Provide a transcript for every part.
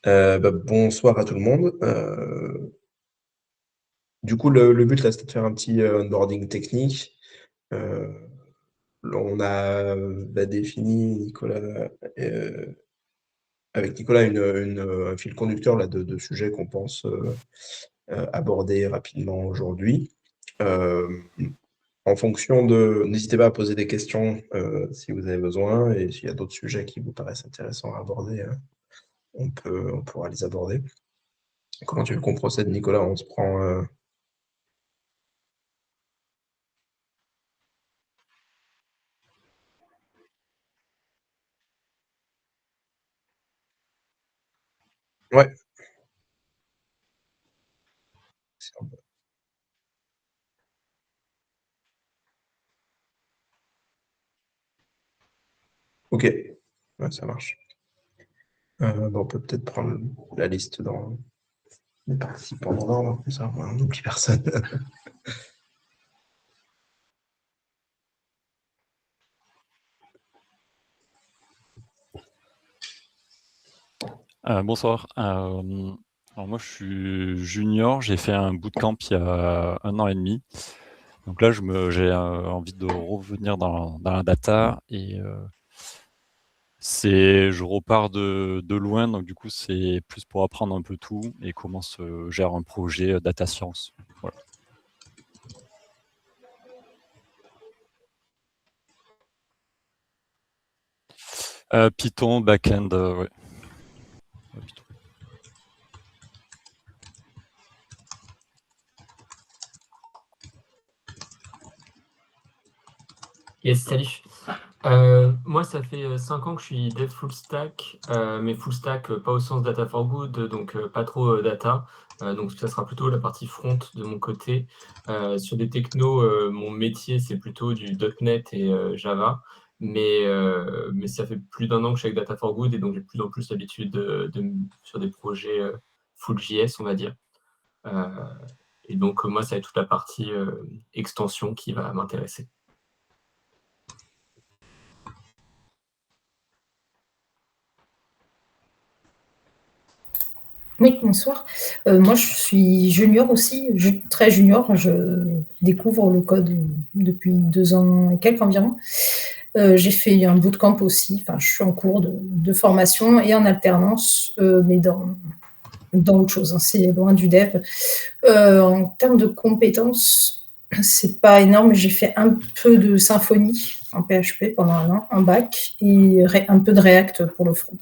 Bonsoir à tout le monde. Du coup, le but là, c'était de faire un petit, onboarding technique. Heu, on a, défini avec Nicolas un fil conducteur là de sujets qu'on pense, aborder rapidement aujourd'hui. Hem, En fonction de n'hésitez pas à poser des questions, si vous avez besoin et s'il y a d'autres sujets qui vous paraissent intéressants à aborder, on pourra les aborder. Comment tu veux qu'on procède, Nicolas? On se prend, ouais. OK. Ouais, ça marche. On peut peut-être prendre la liste dans les participants dans l'ordre, comme ça on n'oublie personne. Bonsoir. Alors moi, je suis junior. J'ai fait un bootcamp il y a 1 an et demi. Donc là, j'ai envie de revenir dans la data et je repars de loin. Donc du coup, c'est plus pour apprendre un peu tout et comment se gère un projet data science. Voilà. Python, backend, ouais. Ouais, Python. Yes, salut. Moi, ça fait 5 ans que je suis dev full stack, mais full stack, pas au sens data for good, donc pas trop data. Donc ça sera plutôt la partie front de mon côté. Sur des technos, mon métier, c'est plutôt du .NET et Java. Mais ça fait plus d'1 an que je suis avec data for good et donc j'ai de plus en plus l'habitude sur des projets full JS, on va dire. Euh, et donc moi, ça va être toute la partie extension qui va m'intéresser. Oui, bonsoir. Moi, je suis junior aussi, très junior. Je découvre le code depuis 2 ans et quelques environ. J'ai fait un bootcamp aussi. Enfin, je suis en cours de formation et en alternance, mais dans autre chose, hein. C'est loin du dev. En termes de compétences, c'est pas énorme. J'ai fait un peu de Symfony en PHP pendant 1 an, en bac, et un peu de React pour le front.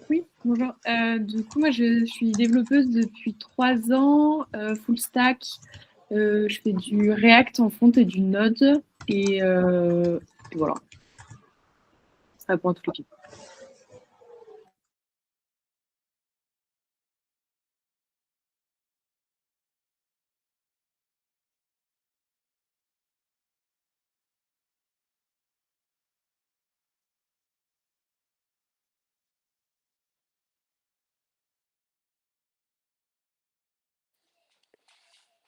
Oui, bonjour. Du coup, moi, je suis développeuse depuis 3 ans, full stack. Je fais du React en front et du Node. Et voilà, ça répond à toutes les questions.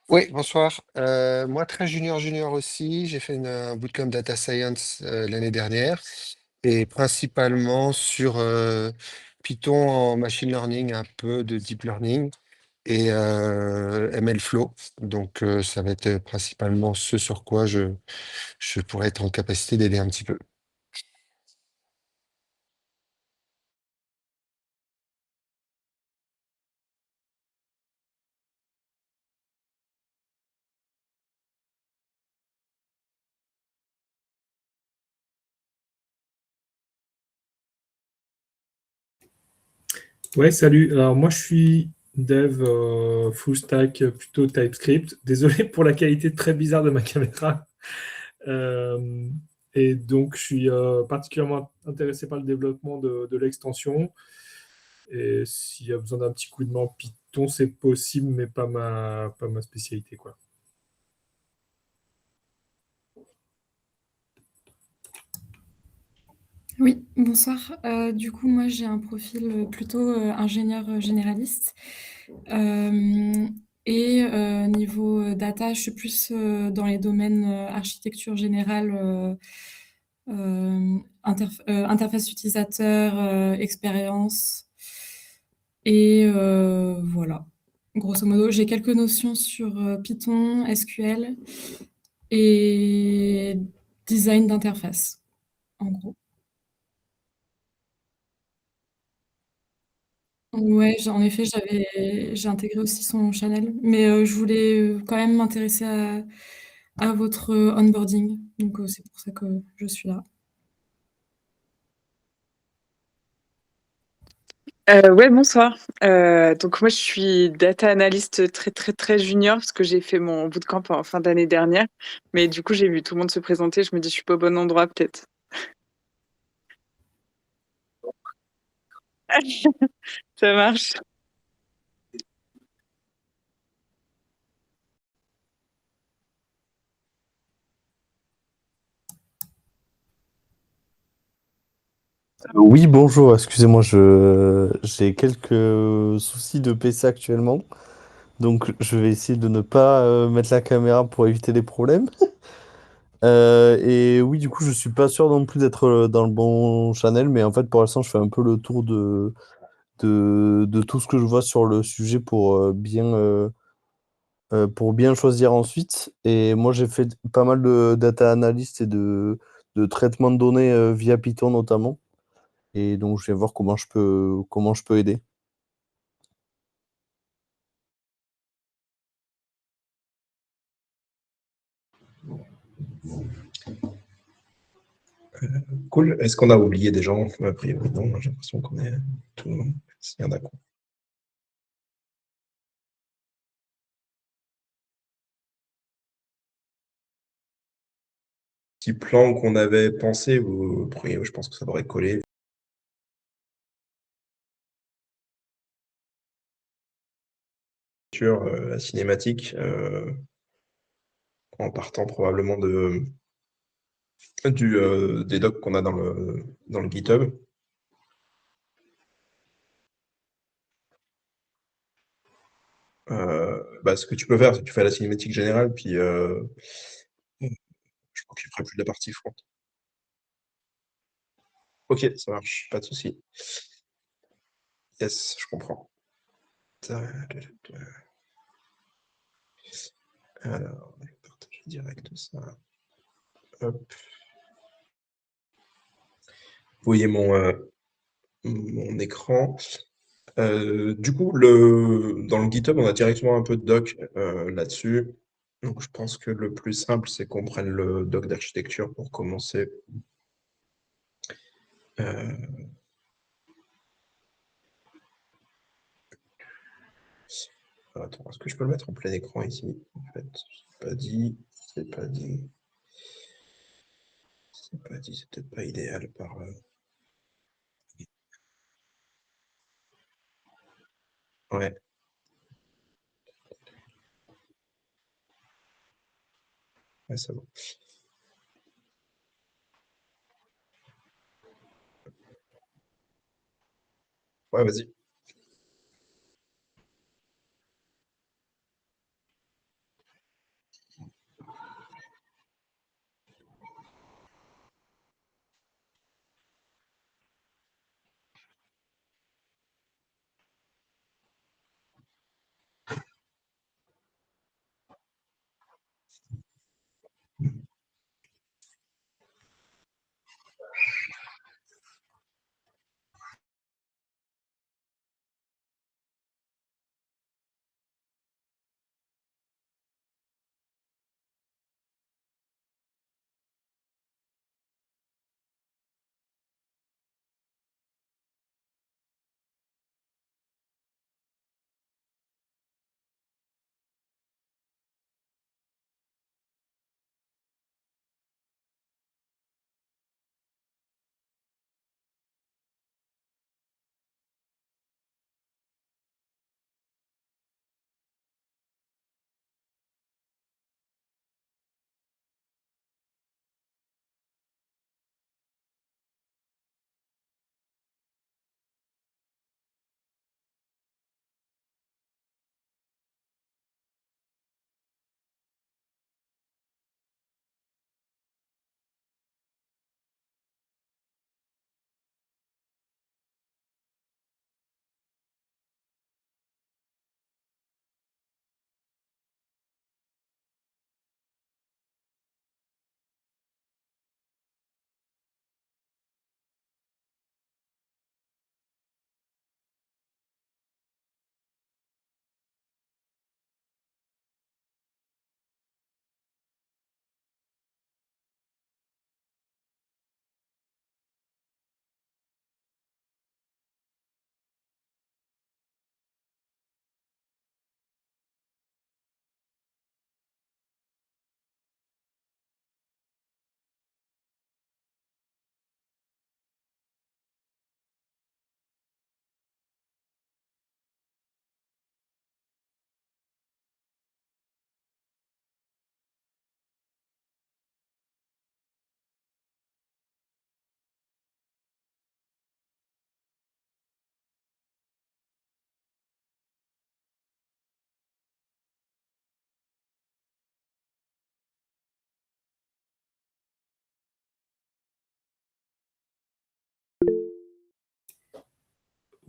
Oui, bonsoir. Moi, très junior aussi, j'ai fait un bootcamp data science l'année dernière et principalement sur Python en machine learning, un peu de deep learning et MLflow. Donc, ça va être principalement ce sur quoi je pourrais être en capacité d'aider un petit peu. Ouais, salut. Alors moi, je suis dev full stack, plutôt TypeScript. Désolé pour la qualité très bizarre de ma caméra. Euh, et donc, je suis particulièrement intéressé par le développement de l'extension. Et s'il y a besoin d'un petit coup de main en Python, c'est possible, mais pas ma spécialité, quoi. Oui, bonsoir. Du coup, moi, j'ai un profil plutôt ingénieur généraliste. Et niveau data, je suis plus dans les domaines architecture générale, interface utilisateur, expérience. Et voilà, grosso modo, j'ai quelques notions sur Python, SQL et design d'interface, en gros. Ouais, en effet, j'ai intégré aussi son channel, mais je voulais quand même m'intéresser à votre onboarding, donc c'est pour ça que je suis là. Ouais, bonsoir. Donc moi, je suis data analyst très très très junior parce que j'ai fait mon bootcamp en fin d'année dernière. Mais du coup, j'ai vu tout le monde se présenter. Je me dis, je suis pas au bon endroit peut-être. Ça marche. Oui, bonjour, excusez-moi, j'ai quelques soucis de PC actuellement, donc je vais essayer de ne pas mettre la caméra pour éviter les problèmes. Et oui, du coup, je suis pas sûr non plus d'être dans le bon channel, mais en fait, pour l'instant, je fais un peu le tour de tout ce que je vois sur le sujet pour bien choisir ensuite. Et moi, j'ai fait pas mal de data analyst et de traitement de données via Python notamment. Et donc, je vais voir comment je peux aider. Cool. Est-ce qu'on a oublié des gens? A priori, non, j'ai l'impression qu'on est tout le monde. S'il y en a quoi. Petit plan qu'on avait pensé, je pense que ça devrait coller. Sur la cinématique, en partant probablement des docs qu'on a dans le GitHub. Ce que tu peux faire, c'est que tu fais la cinématique générale, puis je m'occuperai plus de la partie front. Ok, ça marche, pas de souci. Yes, je comprends. Alors, je vais partager direct ça. Hop. Vous voyez mon écran. Du coup, dans le GitHub, on a directement un peu de doc là-dessus. Donc, je pense que le plus simple, c'est qu'on prenne le doc d'architecture pour commencer. Attends, est-ce que je peux le mettre en plein écran ici? En fait, c'est pas dit, c'est pas dit. C'est pas dit, c'est peut-être pas idéal par. Ouais. Ouais, c'est bon. Ouais, vas-y.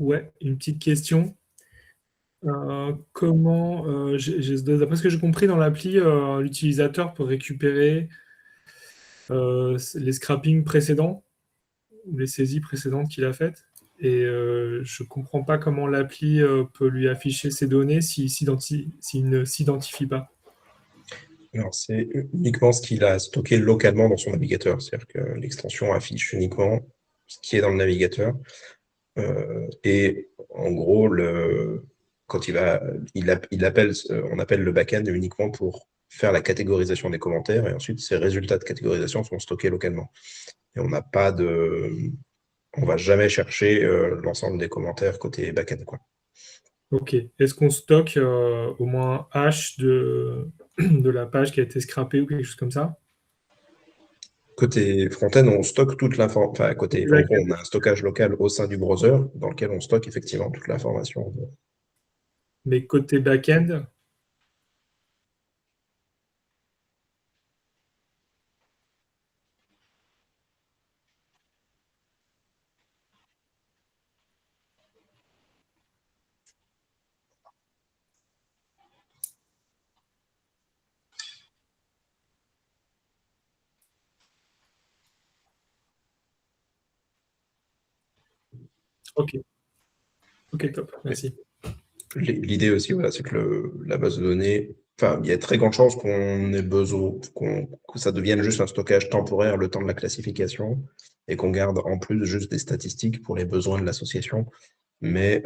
Ouais, une petite question. Comment, d'après ce que j'ai compris dans l'appli, l'utilisateur peut récupérer les scrappings précédents ou les saisies précédentes qu'il a faites. Et je ne comprends pas comment l'appli peut lui afficher ces données s'il ne s'identifie pas. Alors, c'est uniquement ce qu'il a stocké localement dans son navigateur. C'est-à-dire que l'extension affiche uniquement ce qui est dans le navigateur. Et en gros, quand on appelle le backend uniquement pour faire la catégorisation des commentaires, et ensuite ces résultats de catégorisation sont stockés localement. Et on va jamais chercher l'ensemble des commentaires côté backend, quoi. Ok. Est-ce qu'on stocke au moins un hash de la page qui a été scrappée ou quelque chose comme ça? Côté front-end, on stocke toute l'information. Enfin, en gros, on a un stockage local au sein du browser dans lequel on stocke effectivement toute l'information. Mais côté back-end, ok. Ok, top. Merci. L'idée aussi, voilà, c'est que la base de données, enfin, il y a très grande chance qu'on ait besoin, que ça devienne juste un stockage temporaire le temps de la classification et qu'on garde en plus juste des statistiques pour les besoins de l'association. Mais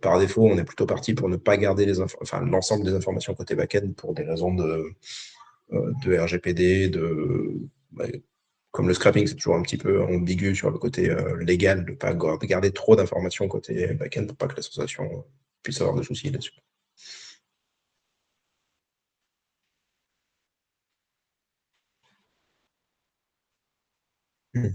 par défaut, on est plutôt parti pour ne pas garder l'ensemble des informations côté backend pour des raisons de RGPD, comme le scrapping, c'est toujours un petit peu ambigu sur le côté légal, de ne pas garder trop d'informations côté backend pour pas que l'association puisse avoir de soucis là-dessus. Je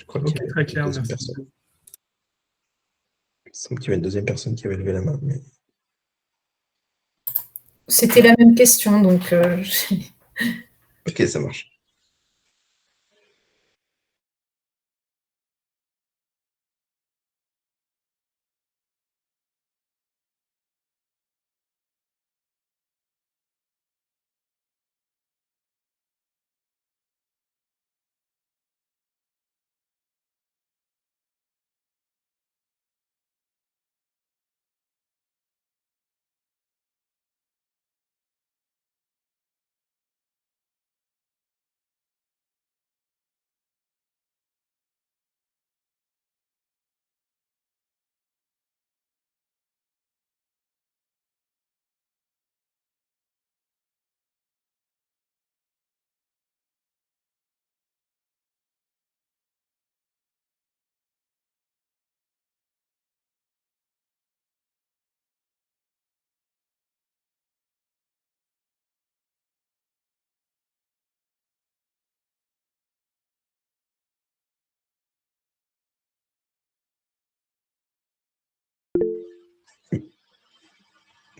crois qu'il y avait très clair, une deuxième merci. personne. Il semble qu'il y avait une deuxième personne qui avait levé la main. Mais... C'était la même question, donc Ok, ça marche.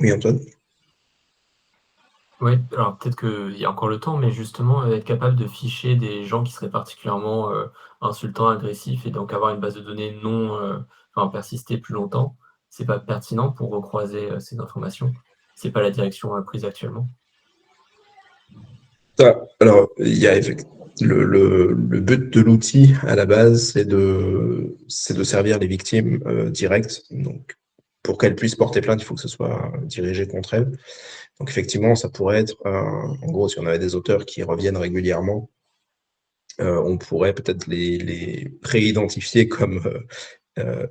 Oui, Antoine? Oui, alors peut-être qu'il y a encore le temps, mais justement, être capable de ficher des gens qui seraient particulièrement insultants, agressifs, et donc avoir une base de données persister plus longtemps, c'est pas pertinent pour recroiser ces informations. C'est pas la direction prise actuellement. Alors, il y a le but de l'outil à la base, c'est de servir les victimes directes. Donc, pour qu'elles puissent porter plainte, il faut que ce soit dirigé contre elles. Donc, effectivement, ça pourrait être, en gros, si on avait des auteurs qui reviennent régulièrement, on pourrait peut-être les pré-identifier comme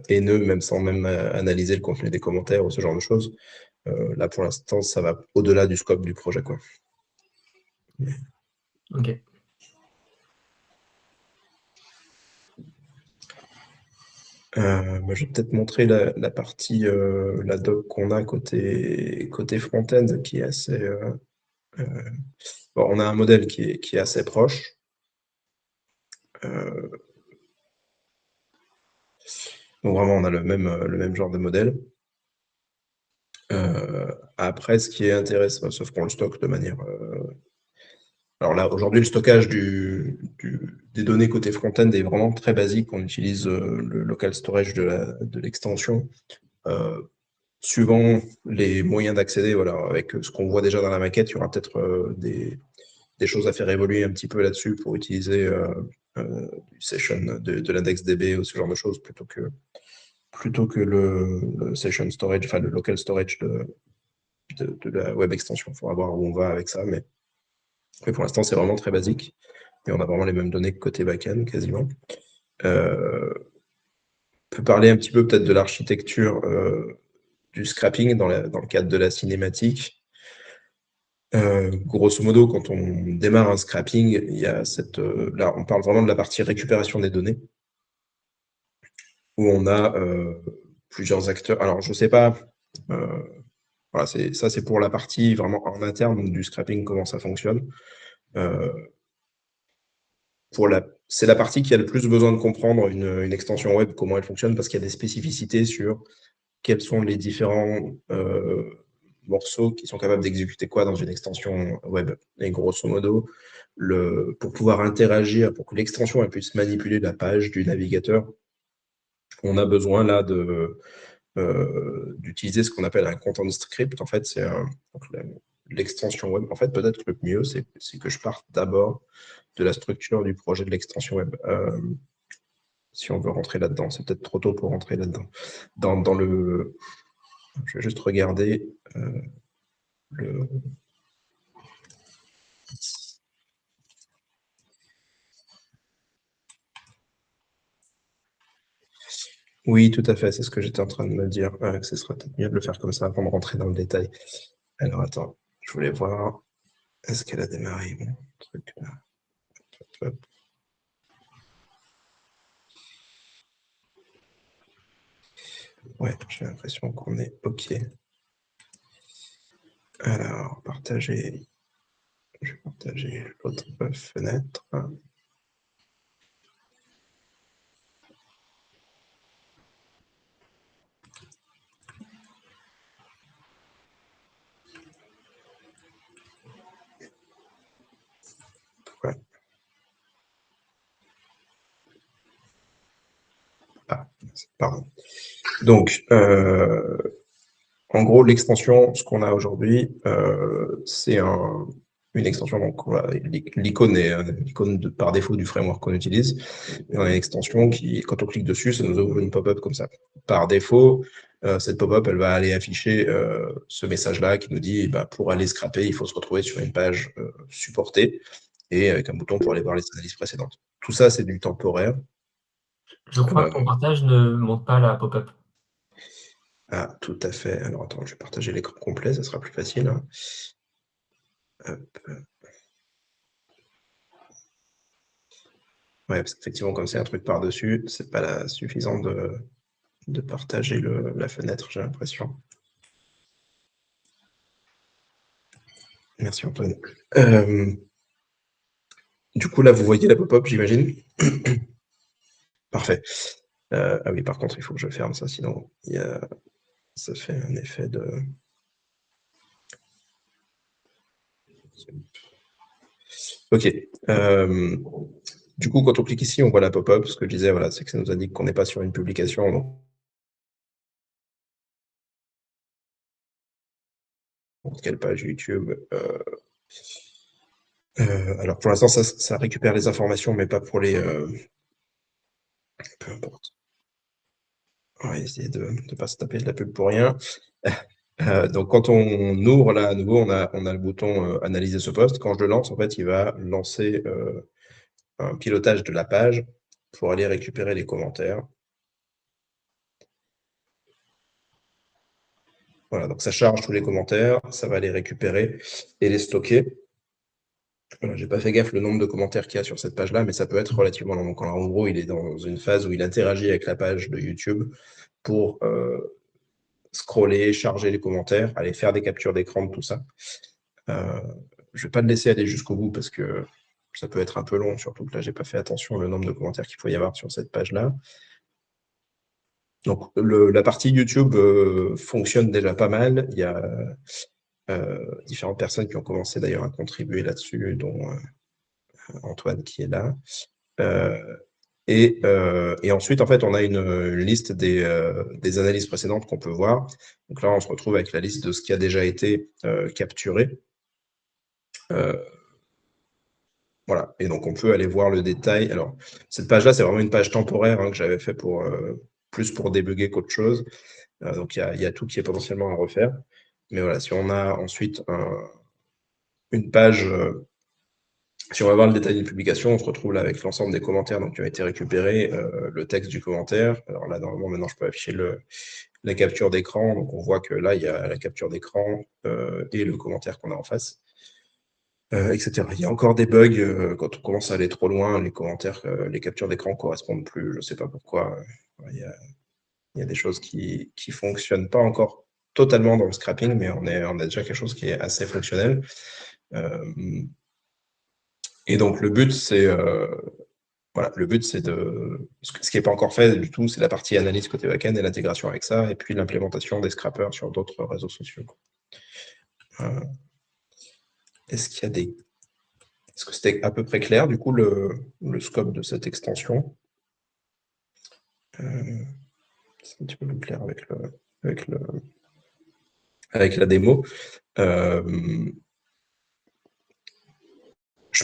haineux, même sans analyser le contenu des commentaires ou ce genre de choses. Là, pour l'instant, ça va au-delà du scope du projet, quoi. Ok. Moi, je vais peut-être montrer la partie, la doc qu'on a côté front-end qui est assez. Bon, on a un modèle qui est assez proche. Donc vraiment, on a le même genre de modèle. Après, ce qui est intéressant, sauf qu'on le stocke de manière... Alors là, aujourd'hui, le stockage des données côté front-end est vraiment très basique. On utilise le local storage de l'extension. Suivant les moyens d'accéder, voilà, avec ce qu'on voit déjà dans la maquette, il y aura peut-être des choses à faire évoluer un petit peu là-dessus pour utiliser du session de l'index DB ou ce genre de choses plutôt que le session storage, enfin le local storage de la web extension. Il faudra voir où on va avec ça, mais pour l'instant, c'est vraiment très basique. Et on a vraiment les mêmes données que côté backend, quasiment. On peut parler un petit peu peut-être de l'architecture du scrapping dans le cadre de la cinématique. Grosso modo, quand on démarre un scrapping, il y a là, on parle vraiment de la partie récupération des données, où on a plusieurs acteurs. Alors, je ne sais pas, voilà, ça c'est pour la partie vraiment en interne donc du scrapping, comment ça fonctionne. C'est la partie qui a le plus besoin de comprendre une extension web, comment elle fonctionne, parce qu'il y a des spécificités sur quels sont les différents morceaux qui sont capables d'exécuter quoi dans une extension web. Et grosso modo, pour pouvoir interagir, pour que l'extension puisse manipuler la page du navigateur, on a besoin là d'utiliser ce qu'on appelle un content script. En fait, c'est l'extension web. En fait, peut-être que le mieux, c'est que je parte d'abord de la structure du projet de l'extension web. Si on veut rentrer là-dedans, c'est peut-être trop tôt pour rentrer là-dedans. Je vais juste regarder Oui, tout à fait, c'est ce que j'étais en train de me dire, que ce serait peut-être mieux de le faire comme ça avant de rentrer dans le détail. Alors attends, je voulais voir, est-ce qu'elle a démarré mon truc là? Hop. Ouais, j'ai l'impression qu'on est OK. Alors, partager. Je vais partager l'autre fenêtre. Ouais. Ah, pardon. Donc, en gros, l'extension, ce qu'on a aujourd'hui, c'est une extension. Donc, voilà, l'icône est l'icône par défaut du framework qu'on utilise. Et on a une extension qui, quand on clique dessus, ça nous ouvre une pop-up comme ça. Par défaut, cette pop-up, elle va aller afficher ce message-là qui nous dit, pour aller scraper, il faut se retrouver sur une page supportée et avec un bouton pour aller voir les analyses précédentes. Tout ça, c'est du temporaire. Je crois que ton partage ne montre pas la pop-up. Ah, tout à fait. Alors, attends, je vais partager l'écran complet, ça sera plus facile. Hop. Ouais, parce qu'effectivement, comme c'est un truc par-dessus, c'est pas suffisant de partager la fenêtre, j'ai l'impression. Merci Antoine. Du coup, là, vous voyez la pop-up, j'imagine. Parfait. Ah oui, par contre, il faut que je ferme ça, sinon ça fait un effet de... Ok. Du coup, quand on clique ici, on voit la pop-up. Ce que je disais, voilà, c'est que ça nous indique qu'on n'est pas sur une publication. Donc, quelle page YouTube alors, pour l'instant, ça récupère les informations, mais pas pour les... peu importe. On va essayer de ne pas se taper de la pub pour rien. Donc, quand on ouvre là à nouveau, on a le bouton analyser ce poste. Quand je le lance, en fait, il va lancer un pilotage de la page pour aller récupérer les commentaires. Voilà, donc ça charge tous les commentaires, ça va les récupérer et les stocker. Voilà, j'ai pas fait gaffe le nombre de commentaires qu'il y a sur cette page-là, mais ça peut être relativement long. Donc, en gros, il est dans une phase où il interagit avec la page de YouTube pour scroller, charger les commentaires, aller faire des captures d'écran de tout ça. Je ne vais pas le laisser aller jusqu'au bout parce que ça peut être un peu long, surtout que là, j'ai pas fait attention au nombre de commentaires qu'il faut y avoir sur cette page-là. Donc, la partie YouTube fonctionne déjà pas mal. Il y a différentes personnes qui ont commencé d'ailleurs à contribuer là-dessus, dont Antoine qui est là. Et ensuite, en fait, on a une liste des analyses précédentes qu'on peut voir. Donc là, on se retrouve avec la liste de ce qui a déjà été capturé. Voilà, et donc on peut aller voir le détail. Alors, cette page-là, c'est vraiment une page temporaire que j'avais fait plus pour débugger qu'autre chose. Donc, il y a tout qui est potentiellement à refaire. Mais voilà, si on a ensuite une page, si on va voir le détail d'une publication, on se retrouve là avec l'ensemble des commentaires qui ont été récupérés, le texte du commentaire. Alors là, normalement, maintenant, je peux afficher la capture d'écran. Donc, on voit que là, il y a la capture d'écran et le commentaire qu'on a en face. Etc. Il y a encore des bugs quand on commence à aller trop loin, les commentaires, les captures d'écran ne correspondent plus, je ne sais pas pourquoi. Il y a des choses qui ne fonctionnent pas encore totalement dans le scrapping, mais on a déjà quelque chose qui est assez fonctionnel. Et donc le but, c'est voilà, ce qui n'est pas encore fait du tout, c'est la partie analyse côté backend et l'intégration avec ça, et puis l'implémentation des scrappers sur d'autres réseaux sociaux. Est-ce que c'était à peu près clair, du coup, le scope de cette extension? C'est un petit peu plus clair avec la démo. Je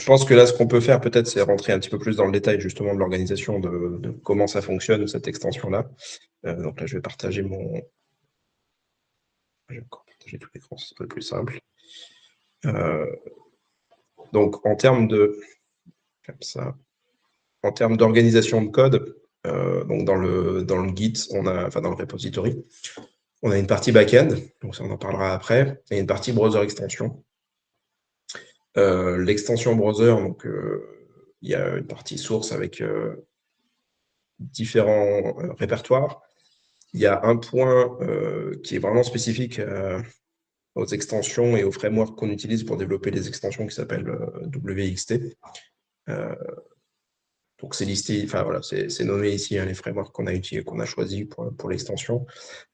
pense que là, ce qu'on peut faire, peut-être, c'est rentrer un petit peu plus dans le détail, justement, de l'organisation, de comment ça fonctionne, cette extension-là. Donc là, je vais partager Je vais encore partager tout l'écran, c'est le plus simple. Donc, en termes d'organisation de code, donc dans le Git, dans le repository, on a une partie back-end, donc ça on en parlera après, et une partie browser extension. L'extension browser, donc il y a une partie source avec différents répertoires. Il y a un point qui est vraiment spécifique aux extensions et aux frameworks qu'on utilise pour développer les extensions qui s'appellent WXT. Donc c'est listé, enfin voilà, c'est nommé ici les frameworks qu'on a choisis pour l'extension.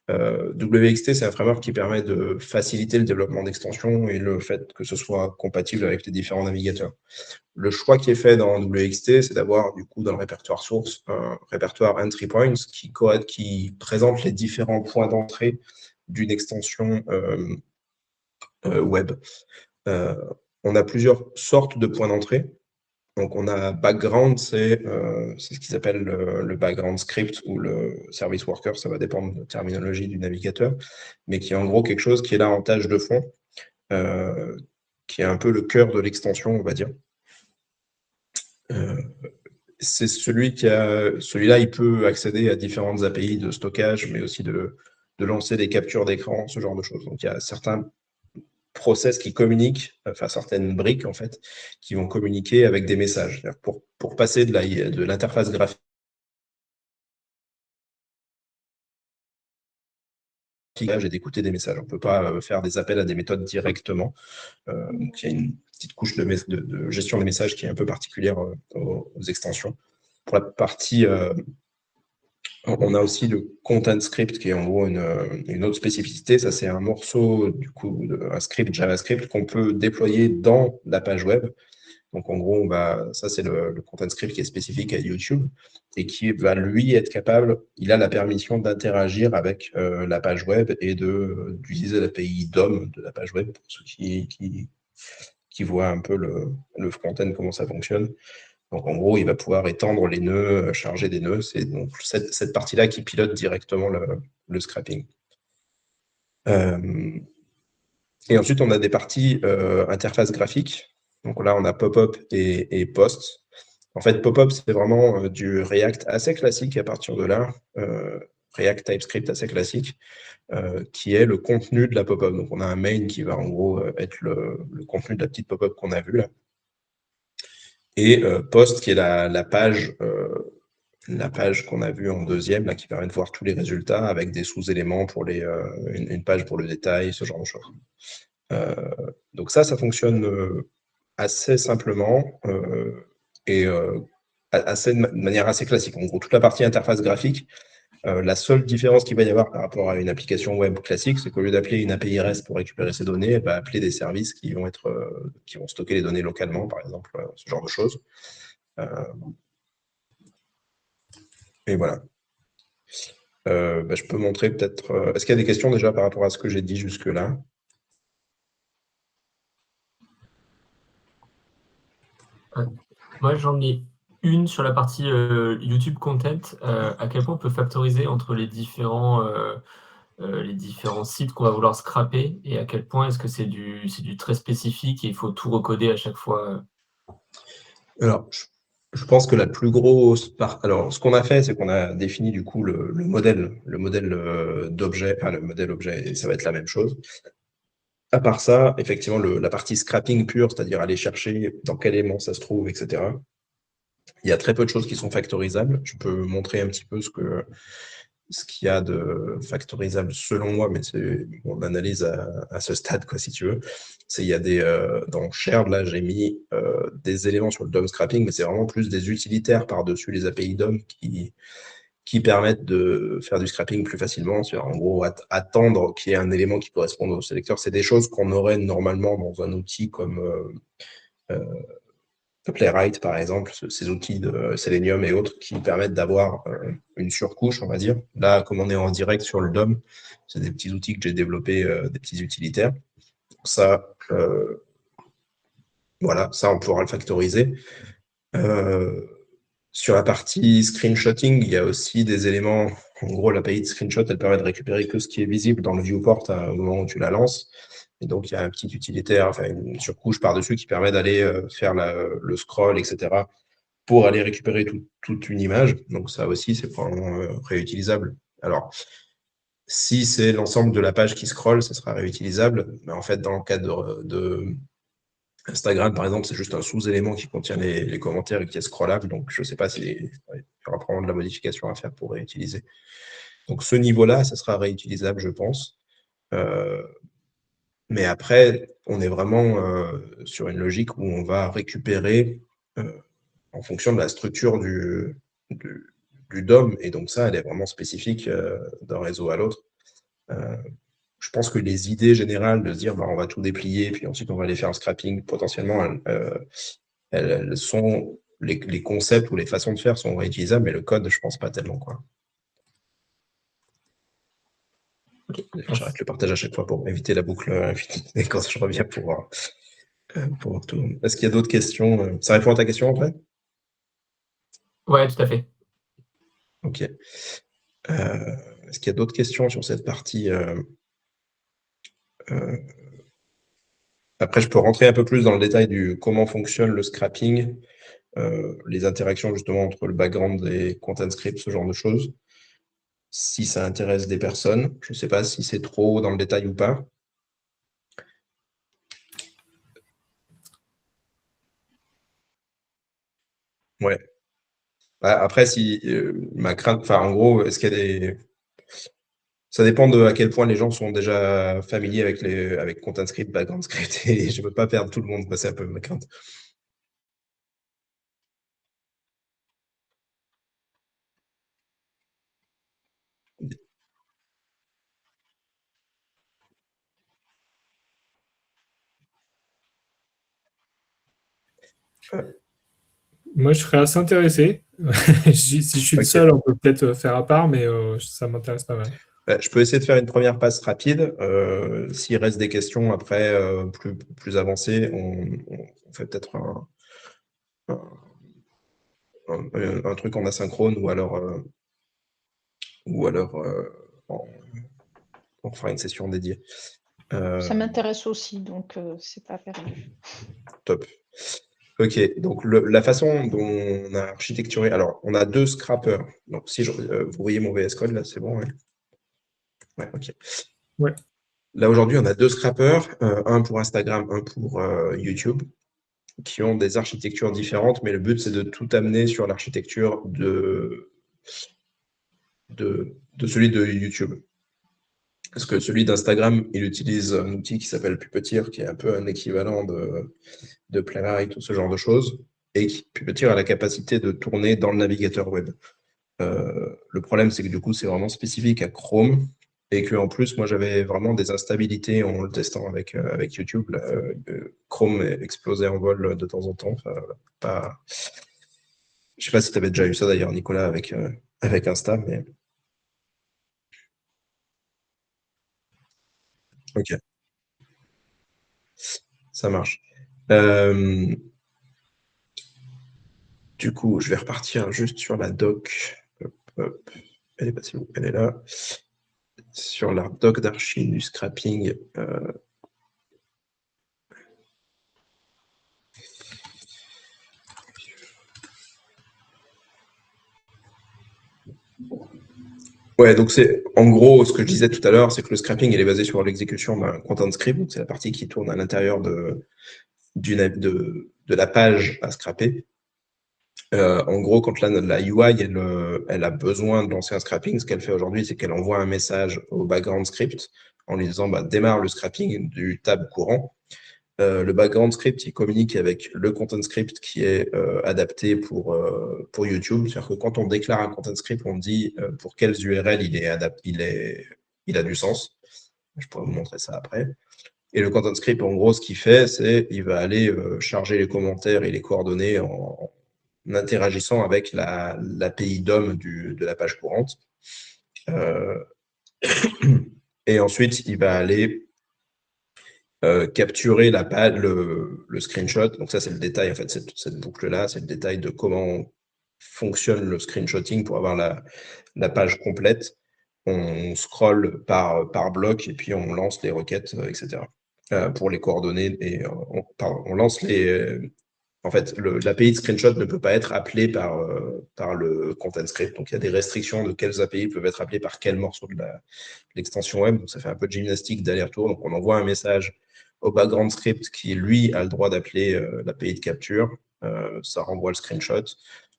WXT, c'est un framework qui permet de faciliter le développement d'extensions et le fait que ce soit compatible avec les différents navigateurs. Le choix qui est fait dans WXT, c'est d'avoir du coup dans le répertoire source un répertoire entry points qui présente les différents points d'entrée d'une extension web. On a plusieurs sortes de points d'entrée. Donc, on a background, c'est ce qu'ils appellent le background script ou le service worker, ça va dépendre de la terminologie du navigateur, mais qui est en gros quelque chose qui est là en tâche de fond, qui est un peu le cœur de l'extension, on va dire. C'est celui-là, il peut accéder à différentes API de stockage, mais aussi de lancer des captures d'écran, ce genre de choses. Donc, il y a certains process qui communiquent, enfin certaines briques en fait, qui vont communiquer avec des messages. Pour passer de l'interface graphique et d'écouter des messages. On ne peut pas faire des appels à des méthodes directement. Donc il y a une petite couche de gestion des messages qui est un peu particulière aux extensions. Pour la partie on a aussi le content script qui est en gros une autre spécificité. Ça, c'est un morceau, du coup, un script JavaScript qu'on peut déployer dans la page web. Donc, en gros, ça, c'est le content script qui est spécifique à YouTube et qui va, lui, être capable, il a la permission d'interagir avec la page web et d'utiliser l'API DOM de la page web pour ceux qui voient un peu le front-end, comment ça fonctionne. Donc, en gros, il va pouvoir étendre les nœuds, charger des nœuds. C'est donc cette partie-là qui pilote directement le scrapping. Et ensuite, on a des parties interface graphique. Donc là, on a pop-up et post. En fait, pop-up, c'est vraiment du React assez classique à partir de là. React TypeScript assez classique, qui est le contenu de la pop-up. Donc, on a un main qui va en gros être le contenu de la petite pop-up qu'on a vue là. Et post qui est la page qu'on a vue en deuxième, là, qui permet de voir tous les résultats avec des sous-éléments pour une page pour le détail, ce genre de choses. Donc ça fonctionne assez simplement et de manière assez classique. En gros, toute la partie interface graphique, La seule différence qu'il va y avoir par rapport à une application web classique, c'est qu'au lieu d'appeler une API REST pour récupérer ces données, elle va appeler des services qui vont stocker les données localement, par exemple, ce genre de choses. Et voilà. Je peux montrer peut-être. Est-ce qu'il y a des questions déjà par rapport à ce que j'ai dit jusque-là? Moi, j'en ai une sur la partie YouTube Content. À quel point on peut factoriser entre les différents sites qu'on va vouloir scraper et à quel point est-ce que c'est du très spécifique et il faut tout recoder à chaque fois? Alors, je pense que la plus grosse part. Alors, ce qu'on a fait, c'est qu'on a défini du coup le modèle d'objet, enfin le modèle objet, et ça va être la même chose. À part ça, effectivement, la partie scrapping pure, c'est-à-dire aller chercher dans quel élément ça se trouve, etc. Il y a très peu de choses qui sont factorisables. Je peux montrer un petit peu ce qu'il y a de factorisable selon moi, mais c'est mon analyse à ce stade, quoi, si tu veux. Il y a dans Shared, là, j'ai mis des éléments sur le DOM scrapping, mais c'est vraiment plus des utilitaires par-dessus les API DOM qui permettent de faire du scrapping plus facilement. C'est-à-dire, en gros, attendre qu'il y ait un élément qui corresponde au sélecteur. C'est des choses qu'on aurait normalement dans un outil comme Playwright, par exemple, ces outils de Selenium et autres qui permettent d'avoir une surcouche, on va dire. Là, comme on est en direct sur le DOM, c'est des petits outils que j'ai développés, des petits utilitaires. Ça, voilà, ça, on pourra le factoriser. Sur la partie screenshotting, il y a aussi des éléments. En gros, l'API de screenshot, elle permet de récupérer que ce qui est visible dans le viewport au moment où tu la lances. Et donc, il y a un petit utilitaire, enfin une surcouche par-dessus qui permet d'aller faire le scroll, etc., pour aller récupérer toute une image. Donc, ça aussi, c'est probablement réutilisable. Alors, si c'est l'ensemble de la page qui scroll, ça sera réutilisable. Mais en fait, dans le cadre de Instagram, par exemple, c'est juste un sous-élément qui contient les commentaires et qui est scrollable. Donc, je ne sais pas s'il y aura probablement de la modification à faire pour réutiliser. Donc, ce niveau-là, ça sera réutilisable, je pense. Mais après, on est vraiment sur une logique où on va récupérer en fonction de la structure du DOM. Et donc, ça, elle est vraiment spécifique d'un réseau à l'autre. Je pense que les idées générales de se dire on va tout déplier, puis ensuite on va aller faire un scrapping, potentiellement, elles sont les concepts ou les façons de faire sont réutilisables, mais le code, je pense pas tellement, quoi. Okay. J'arrête le partage à chaque fois pour éviter la boucle infinie et quand je reviens pour voir tout. Est-ce qu'il y a d'autres questions? Ça répond à ta question après? Ouais, tout à fait. Ok. Est-ce qu'il y a d'autres questions sur cette partie? Après, je peux rentrer un peu plus dans le détail du comment fonctionne le scrapping, les interactions justement entre le background et content script, ce genre de choses. Si ça intéresse des personnes, je ne sais pas si c'est trop dans le détail ou pas. Ouais. Après, si ma crainte, enfin en gros, est-ce qu'il y a des. Ça dépend de à quel point les gens sont déjà familiers avec content script, background script, et je ne veux pas perdre tout le monde, c'est un peu ma crainte. Moi, je serais assez intéressé. Si je suis le seul, on peut peut-être faire à part, mais ça m'intéresse pas mal. Je peux essayer de faire une première passe rapide. S'il reste des questions après plus avancées, on fait peut-être un truc en asynchrone ou alors on fera une session dédiée. Ça m'intéresse aussi, donc c'est pas perdu. Top. Ok, donc la façon dont on a architecturé, alors on a 2 scrappers. Donc si vous voyez mon VS Code là, c'est bon, ouais. Ouais, ok. Ouais. Là aujourd'hui, on a 2 scrappers, un pour Instagram, un pour YouTube, qui ont des architectures différentes, mais le but c'est de tout amener sur l'architecture de celui de YouTube. Parce que celui d'Instagram, il utilise un outil qui s'appelle Puppeteer, qui est un peu un équivalent de Playwright ou ce genre de choses, et qui Puppeteer a la capacité de tourner dans le navigateur web. Le problème, c'est que du coup, c'est vraiment spécifique à Chrome et que en plus, moi, j'avais vraiment des instabilités en le testant avec YouTube. Là, Chrome explosait en vol de temps en temps. Enfin, pas... Je sais pas si tu avais déjà eu ça d'ailleurs, Nicolas, avec Insta, mais ok, ça marche. Du coup, je vais repartir juste sur la doc. Hop, hop. Elle est passée où? Elle est là. Sur la doc d'archi du scrapping. Ouais, donc c'est en gros ce que je disais tout à l'heure, c'est que le scrapping il est basé sur l'exécution d'un content script, donc c'est la partie qui tourne à l'intérieur de la page à scraper. En gros, quand la UI elle a besoin de lancer un scrapping, ce qu'elle fait aujourd'hui, c'est qu'elle envoie un message au background script en lui disant bah, démarre le scrapping du tab courant. Le background script, il communique avec le content script qui est adapté pour YouTube. C'est-à-dire que quand on déclare un content script, on dit pour quelles URL il a du sens. Je pourrais vous montrer ça après. Et le content script, en gros, ce qu'il fait, c'est qu'il va aller charger les commentaires et les coordonnées en interagissant avec l'API DOM de la page courante. Et ensuite, il va aller capturer la page, le screenshot. Donc ça, c'est le détail, en fait, cette boucle-là, c'est le détail de comment fonctionne le screenshotting pour avoir la page complète. On scrolle par bloc et puis on lance les requêtes, etc. Pour les coordonnées et on lance en fait, l'API de screenshot ne peut pas être appelé par le content script. Donc, il y a des restrictions de quelles API peuvent être appelées par quel morceau de l'extension web. Donc, ça fait un peu de gymnastique d'aller-retour. Donc, on envoie un message au background script qui, lui, a le droit d'appeler l'API de capture. Ça renvoie le screenshot.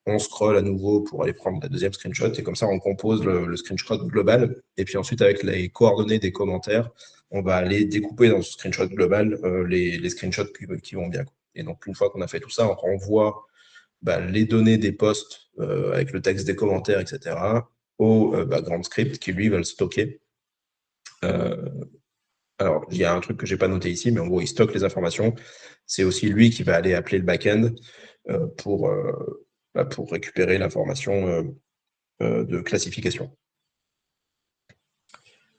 On scroll à nouveau pour aller prendre la deuxième screenshot. Et comme ça, on compose le screenshot global. Et puis ensuite, avec les coordonnées des commentaires, on va aller découper dans ce screenshot global les screenshots qui vont bien. Et donc, une fois qu'on a fait tout ça, on renvoie les données des posts avec le texte des commentaires, etc., au background script qui, lui, va le stocker. Alors, il y a un truc que je n'ai pas noté ici, mais en gros, il stocke les informations. C'est aussi lui qui va aller appeler le back-end pour récupérer l'information de classification.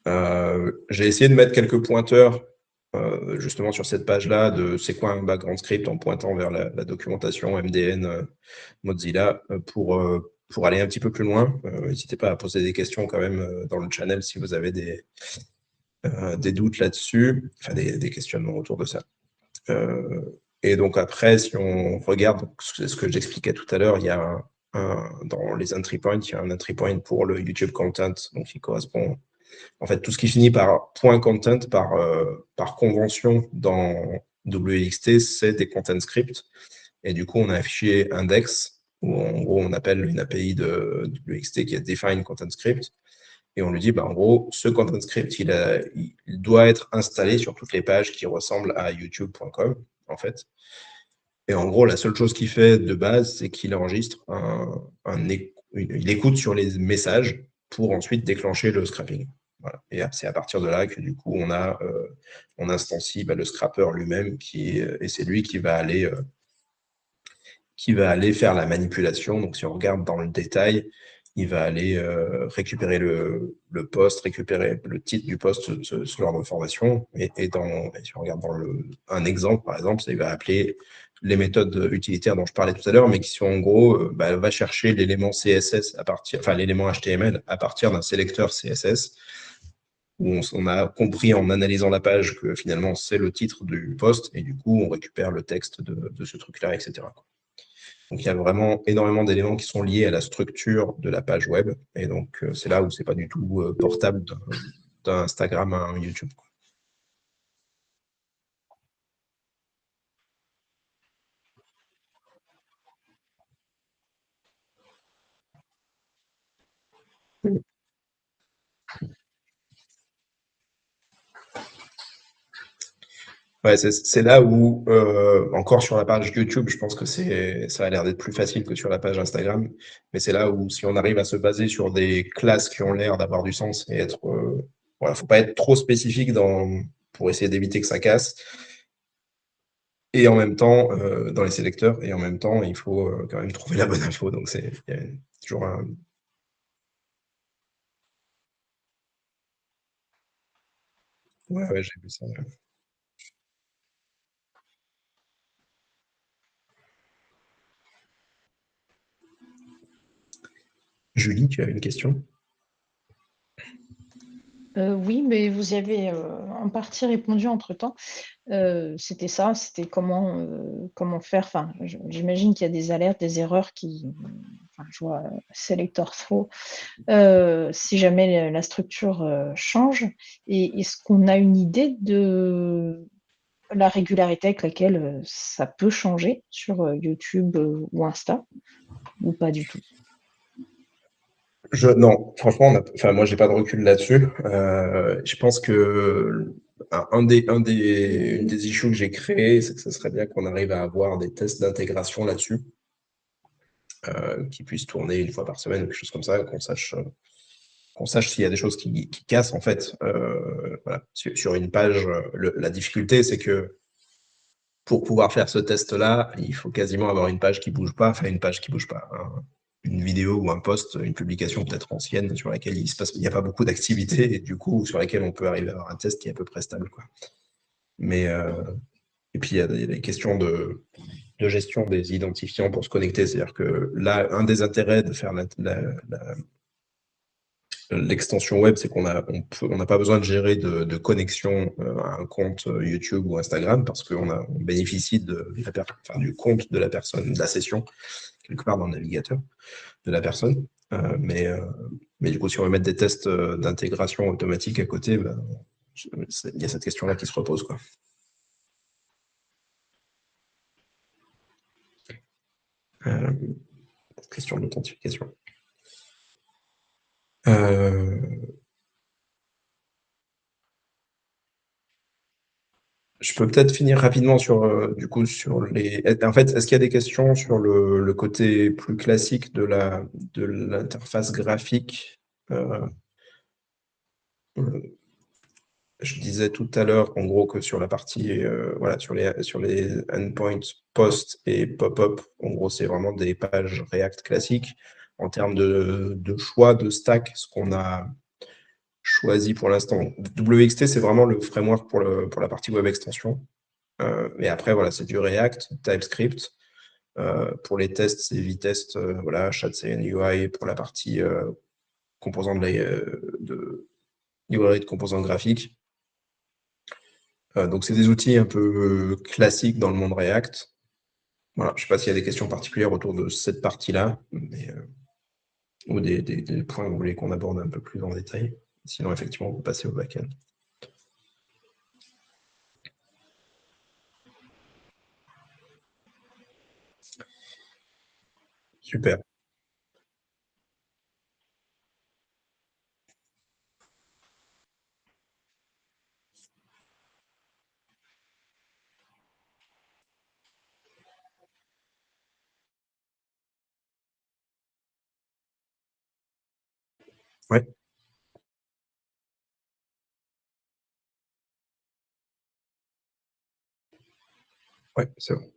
J'ai essayé de mettre quelques pointeurs justement sur cette page-là de c'est quoi un background script en pointant vers la documentation MDN Mozilla pour aller un petit peu plus loin. N'hésitez pas à poser des questions quand même dans le channel si vous avez des doutes là-dessus, enfin des questionnements autour de ça. Et donc après, si on regarde ce que j'expliquais tout à l'heure, il y a dans les entry points, il y a un entry point pour le YouTube content, donc qui correspond en fait tout ce qui finit par point content par convention dans WXT, c'est des content scripts. Et du coup, on a un fichier index où en gros on appelle une API de WXT qui est define content script. Et on lui dit, en gros, ce content script, il doit être installé sur toutes les pages qui ressemblent à youtube.com, en fait. Et en gros, la seule chose qu'il fait de base, c'est qu'il enregistre il écoute sur les messages pour ensuite déclencher le scrapping. Voilà. Et c'est à partir de là que du coup, on instancie le scrapper lui-même et c'est lui qui va aller faire la manipulation. Donc, si on regarde dans le détail, il va aller récupérer le post, récupérer le titre du post, ce genre d'information. Et si on regarde dans un exemple, par exemple, il va appeler les méthodes utilitaires dont je parlais tout à l'heure, mais qui sont en gros, elle va chercher l'élément CSS l'élément HTML à partir d'un sélecteur CSS, où on a compris en analysant la page que finalement c'est le titre du post, et du coup on récupère le texte de ce truc-là, etc. Donc, il y a vraiment énormément d'éléments qui sont liés à la structure de la page web. Et donc, c'est là où c'est pas du tout portable d'un Instagram à un YouTube. Ouais, c'est là où, encore sur la page YouTube, je pense que ça a l'air d'être plus facile que sur la page Instagram. Mais c'est là où, si on arrive à se baser sur des classes qui ont l'air d'avoir du sens et être, voilà, faut pas être trop spécifique pour essayer d'éviter que ça casse. Et en même temps, dans les sélecteurs, et en même temps, il faut quand même trouver la bonne info. Donc, il y a toujours un. Ouais, ouais, j'ai vu ça. Ouais. Julie, tu avais une question? Oui, mais vous y avez en partie répondu entre-temps. C'était ça, c'était comment faire. Enfin, j'imagine qu'il y a des alertes, des erreurs enfin, je vois selector throw, si jamais la structure change. Et est-ce qu'on a une idée de la régularité avec laquelle ça peut changer sur YouTube ou Insta, ou pas du tout? Non, franchement, enfin, moi, j'ai pas de recul là-dessus. Je pense que une des issues que j'ai créées, c'est que ce serait bien qu'on arrive à avoir des tests d'intégration là-dessus, qui puissent tourner une fois par semaine ou quelque chose comme ça, qu'on sache s'il y a des choses qui cassent, en fait. Voilà. Sur une page, la difficulté, c'est que pour pouvoir faire ce test-là, il faut quasiment avoir une page qui bouge pas, enfin une page qui bouge pas, une vidéo ou un post, une publication peut-être ancienne sur laquelle il n'y a pas beaucoup d'activité et du coup sur laquelle on peut arriver à avoir un test qui est à peu près stable, quoi. Mais et puis il y a des questions de gestion des identifiants pour se connecter, c'est-à-dire que là, un des intérêts de faire l'extension web, c'est qu'on n'a pas besoin de gérer de connexion à un compte YouTube ou Instagram parce qu'on bénéficie du compte de la personne, de la session, quelque part dans le navigateur de la personne. Mais du coup, si on veut mettre des tests d'intégration automatique à côté, ben, il y a cette question-là qui se repose, quoi. Question d'authentification. Je peux peut-être finir rapidement sur, du coup, sur les. En fait, est-ce qu'il y a des questions sur le côté plus classique de l'interface graphique? Euh, je disais tout à l'heure, en gros, que sur la partie, voilà, sur les endpoints post et pop-up, en gros, c'est vraiment des pages React classiques. En termes de choix de stack, ce qu'on a choisi pour l'instant. WXT, c'est vraiment le framework pour la partie web extension. Et après, voilà, c'est du React, TypeScript. Pour les tests, c'est Vitest, voilà, ShadCN UI pour la partie composant de librairie de composants graphiques. Donc, c'est des outils un peu classiques dans le monde React. Voilà, je ne sais pas s'il y a des questions particulières autour de cette partie-là, ou des points que vous voulez qu'on aborde un peu plus en détail. Sinon, effectivement, on peut passer au back-end. Super. Ouais. Ouais, c'est bon.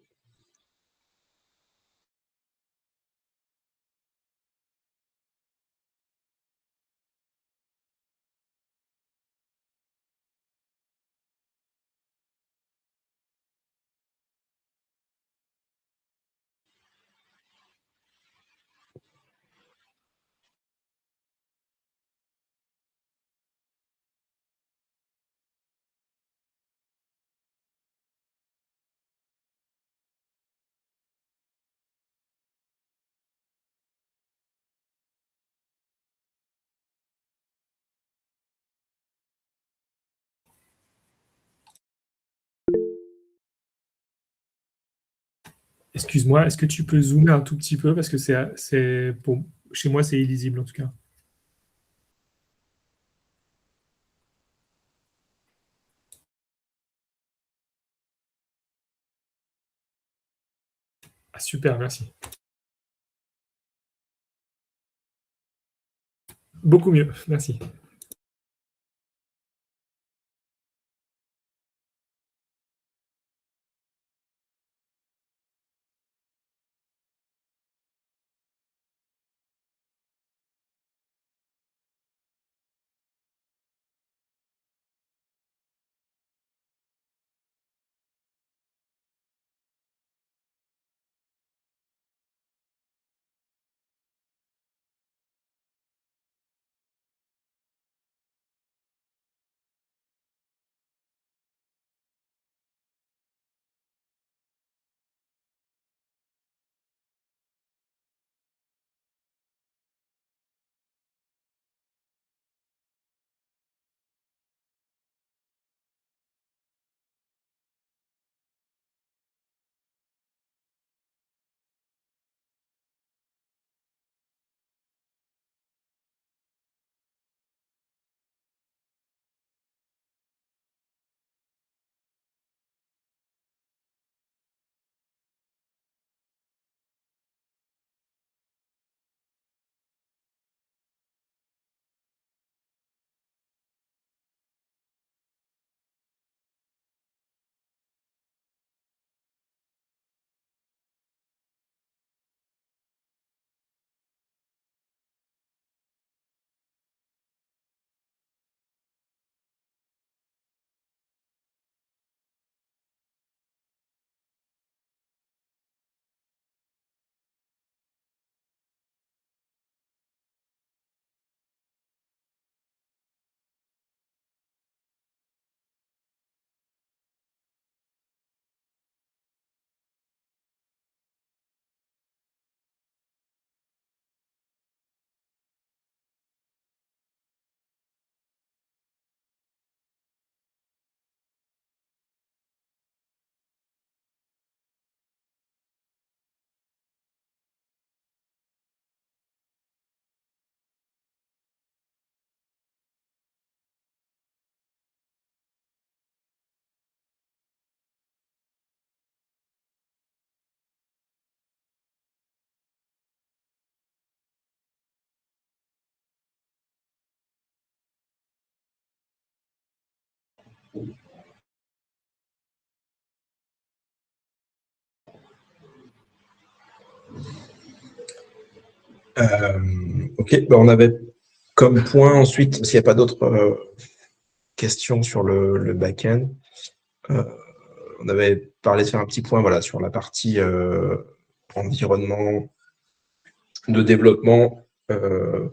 Excuse-moi, est-ce que tu peux zoomer un tout petit peu parce que chez moi, c'est illisible en tout cas. Ah, super, merci. Beaucoup mieux, merci. Ok, on avait comme point ensuite, s'il n'y a pas d'autres questions sur le back-end, on avait parlé de faire un petit point voilà, sur la partie environnement de développement. Donc,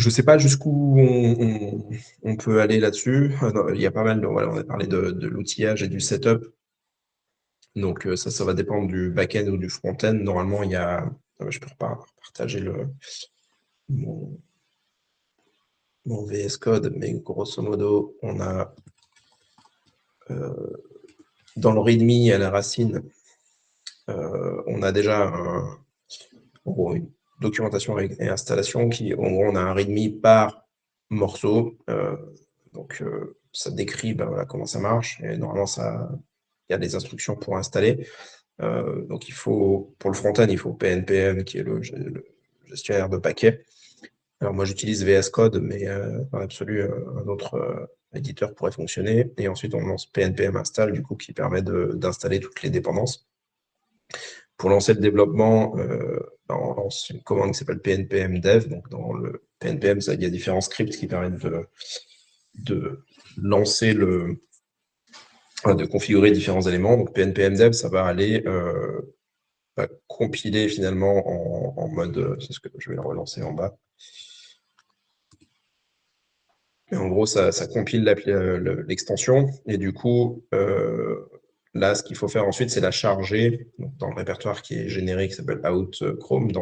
je ne sais pas jusqu'où on peut aller là-dessus. Il y a pas mal, voilà, on a parlé de l'outillage et du setup. Donc, ça va dépendre du back-end ou du front-end. Normalement, il y a. Je peux partager mon VS Code, mais grosso modo, on a dans le README à la racine, on a déjà une documentation et installation qui, en gros, on a un README par morceau. Donc, ça décrit voilà, comment ça marche. Et normalement, il y a des instructions pour installer. Donc, il faut, pour le front-end, il faut PNPM, qui est le gestionnaire de paquets. Alors, moi, j'utilise VS Code, mais dans l'absolu, un autre éditeur pourrait fonctionner. Et ensuite, on lance PNPM install, du coup, qui permet d'installer toutes les dépendances. Pour lancer le développement, on lance une commande qui s'appelle PNPM dev. Donc, dans le PNPM, il y a différents scripts qui permettent de lancer de configurer différents éléments. Donc, PNPM dev, ça va aller compiler finalement en mode, c'est ce que je vais le relancer en bas. Et en gros, ça compile l'extension. Et du coup, là, ce qu'il faut faire ensuite, c'est la charger dans le répertoire qui est généré, qui s'appelle out Chrome,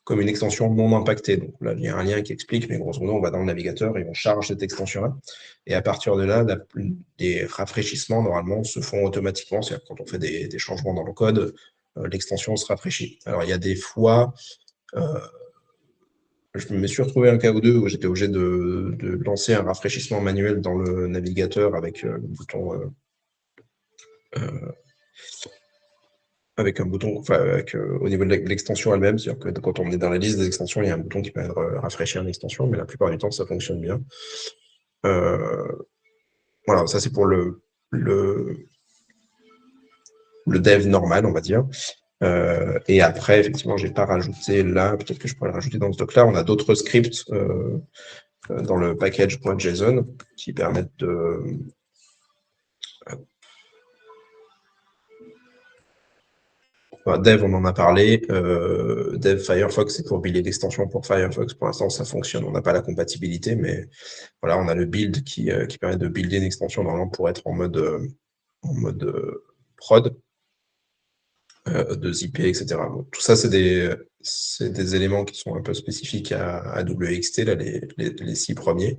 comme une extension non impactée. Donc là, il y a un lien qui explique, mais grosso modo, on va dans le navigateur et on charge cette extension-là. Et à partir de là, des rafraîchissements, normalement, se font automatiquement. C'est-à-dire quand on fait des changements dans le code, l'extension se rafraîchit. Alors, il y a des fois... je me suis retrouvé un cas ou deux où j'étais obligé de lancer un rafraîchissement manuel dans le navigateur avec le bouton avec un bouton, enfin, au niveau de l'extension elle-même, c'est-à-dire que quand on est dans la liste des extensions, il y a un bouton qui permet de rafraîchir une extension, mais la plupart du temps, ça fonctionne bien. Voilà, ça c'est pour le dev normal, on va dire. Et après, effectivement, j'ai pas rajouté là, peut-être que je pourrais le rajouter dans ce doc-là. On a d'autres scripts dans le package.json qui permettent de. Dev, on en a parlé. Dev Firefox, c'est pour builder l'extension pour Firefox. Pour l'instant, ça fonctionne. On n'a pas la compatibilité, mais voilà, on a le build qui permet de builder une extension normalement pour être en mode prod, de zipper, etc. Donc, tout ça, c'est des éléments qui sont un peu spécifiques à WXT, là, les 6 premiers.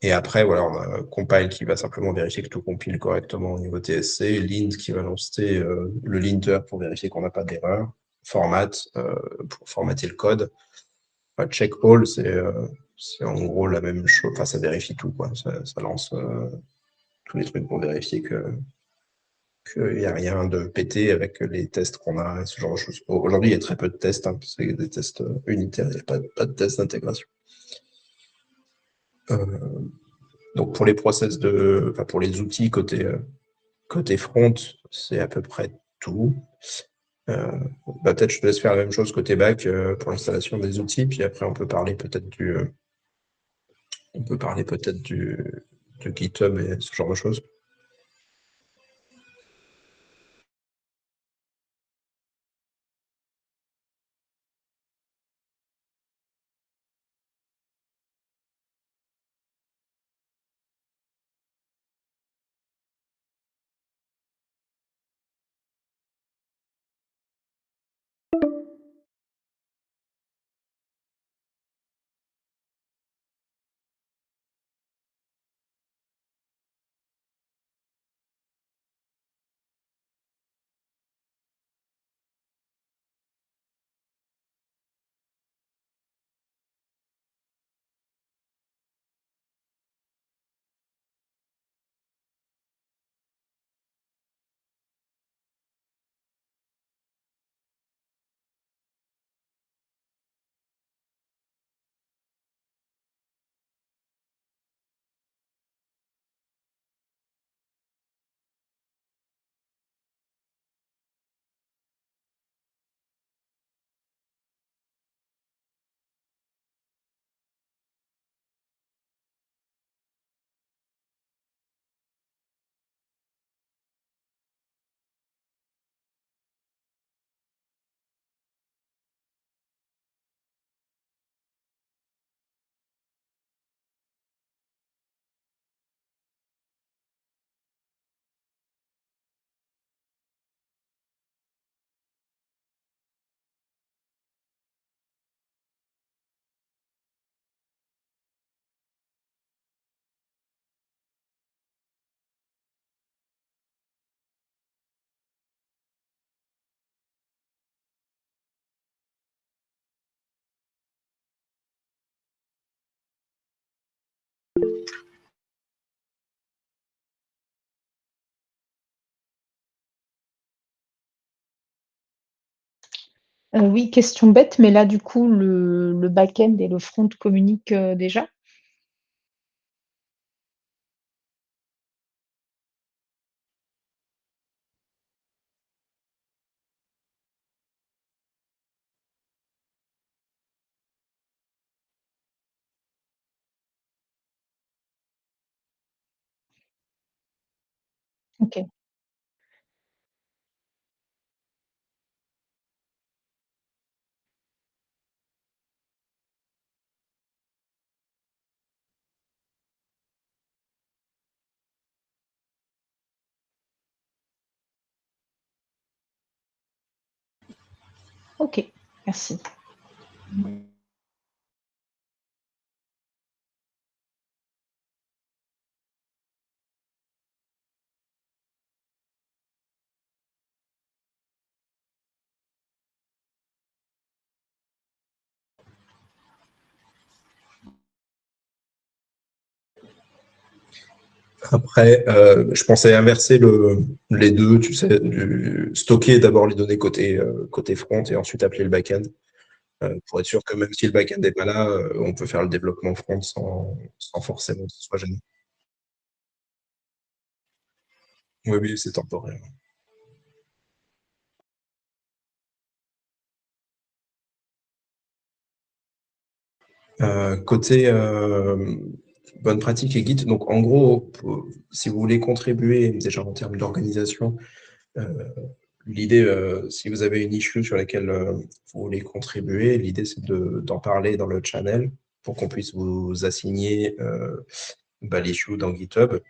Et après, voilà, on a compile qui va simplement vérifier que tout compile correctement au niveau TSC, lint qui va lancer le linter pour vérifier qu'on n'a pas d'erreur, format pour formater le code, check all, c'est en gros la même chose, enfin ça vérifie tout, quoi. Ça lance tous les trucs pour vérifier qu'il n'y a rien de pété avec les tests qu'on a, et ce genre de choses. Aujourd'hui, il y a très peu de tests, hein, c'est des tests unitaires, il n'y a pas de tests d'intégration. Donc pour les process pour les outils côté front, c'est à peu près tout. Peut-être je te laisse faire la même chose côté back pour l'installation des outils, puis après on peut parler peut-être de GitHub et ce genre de choses. Oui, question bête, mais là, du coup, le back-end et le front communiquent déjà? OK. OK, merci. Après, je pensais inverser les deux, tu sais, stocker d'abord les données côté front et ensuite appeler le back-end, pour être sûr que même si le back-end n'est pas là, on peut faire le développement front sans forcément que ce soit gênant. Oui, oui, c'est temporaire. Côté bonne pratique et Git, donc en gros, si vous voulez contribuer déjà en termes d'organisation, l'idée, si vous avez une issue sur laquelle vous voulez contribuer, l'idée c'est d'en parler dans le channel pour qu'on puisse vous assigner l'issue dans GitHub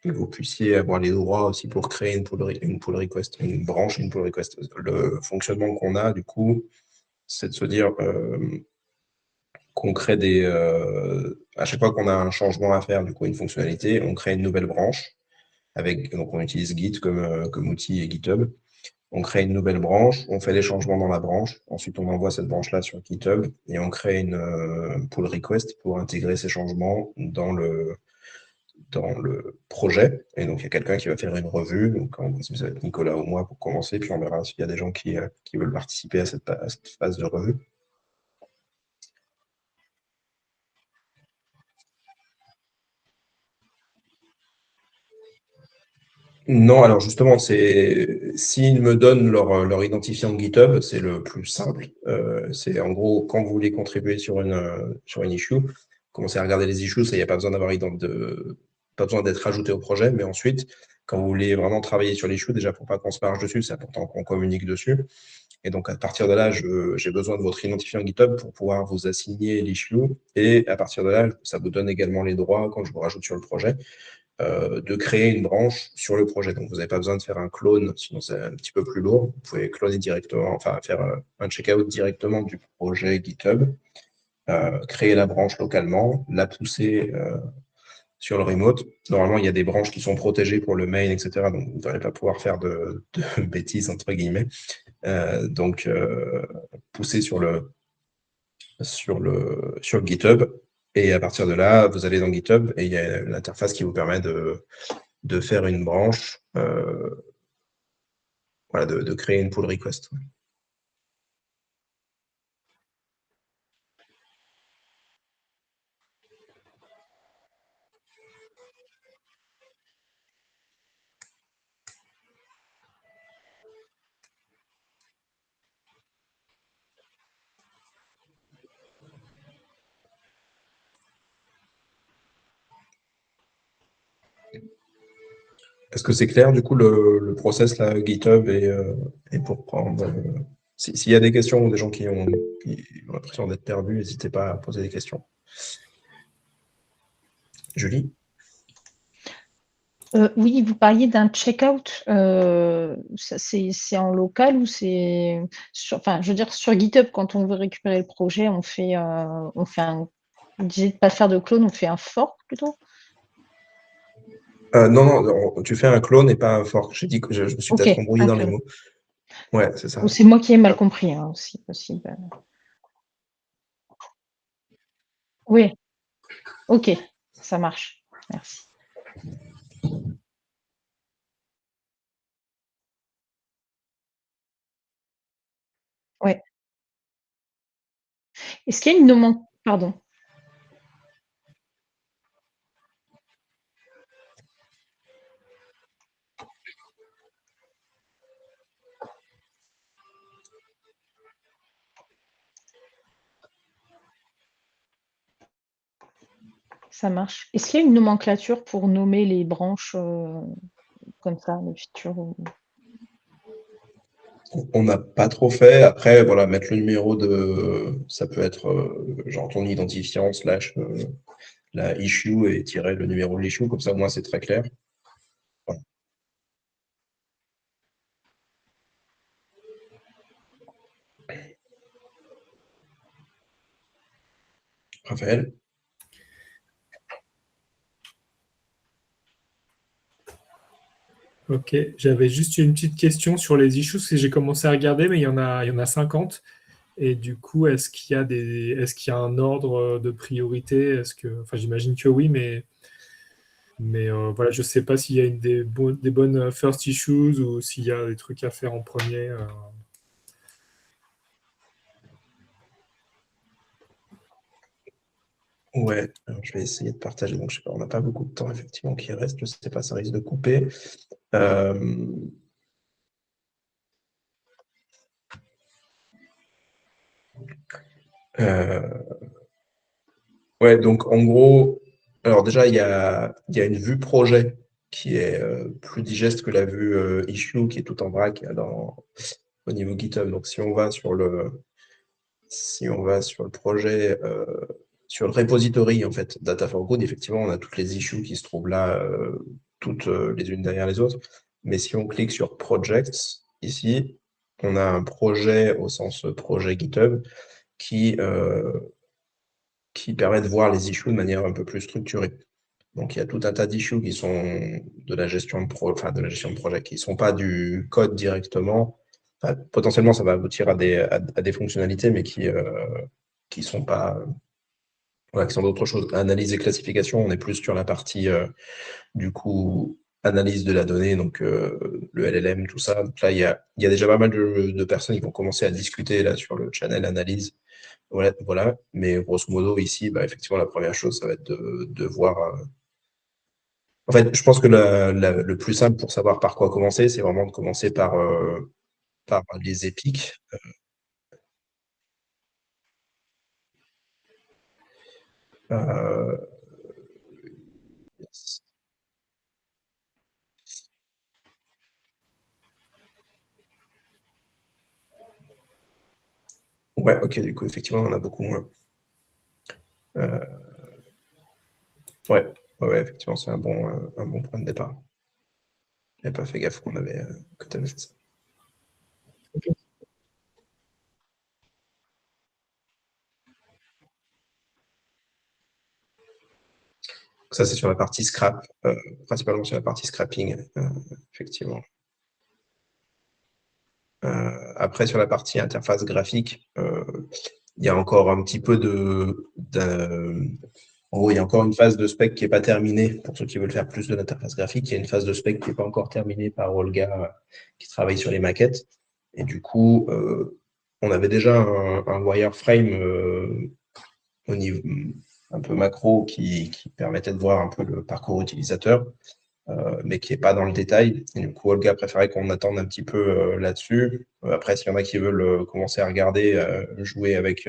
et que vous puissiez avoir les droits aussi pour créer une pull request, une branche, une pull request. Le fonctionnement qu'on a, du coup, c'est de se dire qu'on crée à chaque fois qu'on a un changement à faire, du coup, une fonctionnalité, on crée une nouvelle branche donc on utilise Git comme outil et GitHub. On crée une nouvelle branche, on fait les changements dans la branche, ensuite on envoie cette branche-là sur GitHub et on crée une pull request pour intégrer ces changements dans le projet. Et donc il y a quelqu'un qui va faire une revue, donc en principe ça va être Nicolas ou moi pour commencer, puis on verra s'il y a des gens qui veulent participer à cette phase de revue. Non, alors justement, s'ils me donnent leur identifiant GitHub, c'est le plus simple. C'est en gros, quand vous voulez contribuer sur une issue, commencez à regarder les issues, ça, il n'y a pas besoin pas besoin d'être ajouté au projet, mais ensuite, quand vous voulez vraiment travailler sur l'issue, déjà pour pas qu'on se marche dessus, c'est important qu'on communique dessus. Et donc, à partir de là, j'ai besoin de votre identifiant GitHub pour pouvoir vous assigner l'issue. Et à partir de là, ça vous donne également les droits, quand je vous rajoute sur le projet, de créer une branche sur le projet. Donc, vous n'avez pas besoin de faire un clone, sinon c'est un petit peu plus lourd. Vous pouvez cloner directement, enfin, faire un checkout directement du projet GitHub, créer la branche localement, la pousser sur le remote. Normalement, il y a des branches qui sont protégées pour le mail, etc. Donc, vous n'allez pas pouvoir faire de bêtises, entre guillemets. Donc, pousser sur GitHub. Et à partir de là, vous allez dans GitHub et il y a l'interface qui vous permet de faire une branche, voilà, de créer une pull request. Est-ce que c'est clair, du coup, le process, là, GitHub et pour prendre... S'il y a des questions ou des gens qui ont l'impression d'être perdus, n'hésitez pas à poser des questions. Julie? Oui, vous parliez d'un checkout. C'est en local ou c'est... Enfin, je veux dire, sur GitHub, quand on veut récupérer le projet, on fait un... Vous disiez de ne pas faire de clone, on fait un fork plutôt? Non, tu fais un clone et pas un fork. J'ai dit que je me suis peut-être embrouillé dans les mots. Ouais, c'est ça. Ou c'est moi qui ai mal compris, hein, aussi possible. Oui, ok, ça marche. Merci. Ouais. Est-ce qu'il y a une nomenclature? Pardon. Ça marche. Est-ce qu'il y a une nomenclature pour nommer les branches comme ça, les features On n'a pas trop fait. Après, voilà, mettre le numéro ça peut être genre ton identifiant / la issue et tirer le numéro de l'issue. Comme ça, au moins, c'est très clair. Voilà. Raphaël? Ok, j'avais juste une petite question sur les issues, parce que j'ai commencé à regarder, mais il y en a 50. Et du coup, est-ce qu'il y a un ordre de priorité? Enfin, j'imagine que oui, mais Mais voilà, je ne sais pas s'il y a des bonnes first issues ou s'il y a des trucs à faire en premier. Ouais, alors je vais essayer de partager. Donc, je sais pas, on n'a pas beaucoup de temps effectivement qui reste. Je sais pas, ça risque de couper. Ouais, donc en gros, alors déjà, il y a une vue projet qui est plus digeste que la vue issue qui est tout en vrac au niveau GitHub. Donc si on va sur le projet, sur le repository en fait, Data for Good, effectivement, on a toutes les issues qui se trouvent là, toutes les unes derrière les autres. Mais si on clique sur Projects, ici, on a un projet au sens projet GitHub qui permet de voir les issues de manière un peu plus structurée. Donc, il y a tout un tas d'issues qui sont de la gestion de projet, qui ne sont pas du code directement. Enfin, potentiellement, ça va aboutir à des fonctionnalités, mais qui sont pas, voilà, qui sont d'autres choses. Analyse et classification, on est plus sur la partie, du coup, analyse de la donnée, donc le LLM, tout ça. Donc là, il y a déjà pas mal de personnes qui vont commencer à discuter là sur le channel analyse. Voilà. Mais grosso modo, ici, effectivement, la première chose, ça va être de voir. En fait, je pense que le plus simple pour savoir par quoi commencer, c'est vraiment de commencer par les épiques. Ouais, ok, du coup, effectivement, on en a beaucoup moins. Ouais, effectivement, c'est un bon point de départ. Je n'avais pas fait gaffe que tu avais fait ça. Ça, c'est sur la partie scrap, principalement sur la partie scrapping, effectivement. Après, sur la partie interface graphique, il y a encore un petit peu en gros, il y a encore une phase de spec qui n'est pas terminée. Pour ceux qui veulent faire plus de l'interface graphique, il y a une phase de spec qui n'est pas encore terminée par Olga, qui travaille sur les maquettes. Et du coup, on avait déjà un wireframe au niveau un peu macro qui permettait de voir un peu le parcours utilisateur, mais qui n'est pas dans le détail. Et du coup, Olga préférait qu'on attende un petit peu là-dessus. Après, s'il y en a qui veulent commencer à regarder, jouer avec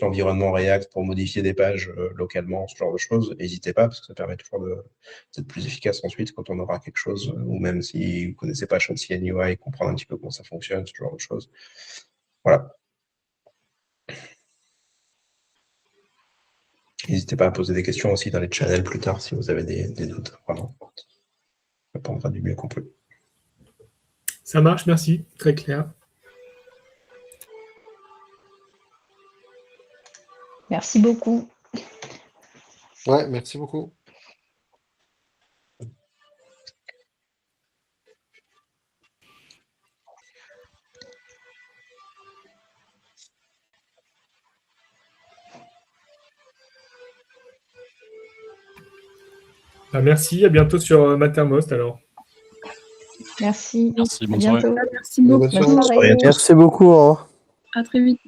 l'environnement React pour modifier des pages localement, ce genre de choses, n'hésitez pas, parce que ça permet toujours d'être plus efficace ensuite quand on aura quelque chose, ou même si vous ne connaissez pas Chantilly UI, comprendre un petit peu comment ça fonctionne, ce genre de choses. Voilà. N'hésitez pas à poser des questions aussi dans les channels plus tard si vous avez des doutes. Vraiment. On répondra du mieux qu'on peut. Ça marche, merci. Très clair. Merci beaucoup. Ouais, merci beaucoup. Merci, à bientôt sur Mattermost alors. Merci. Merci, À bonne soirée. bientôt. Merci beaucoup. Bonne soirée. Bonne soirée. Merci beaucoup. Au revoir. À très vite.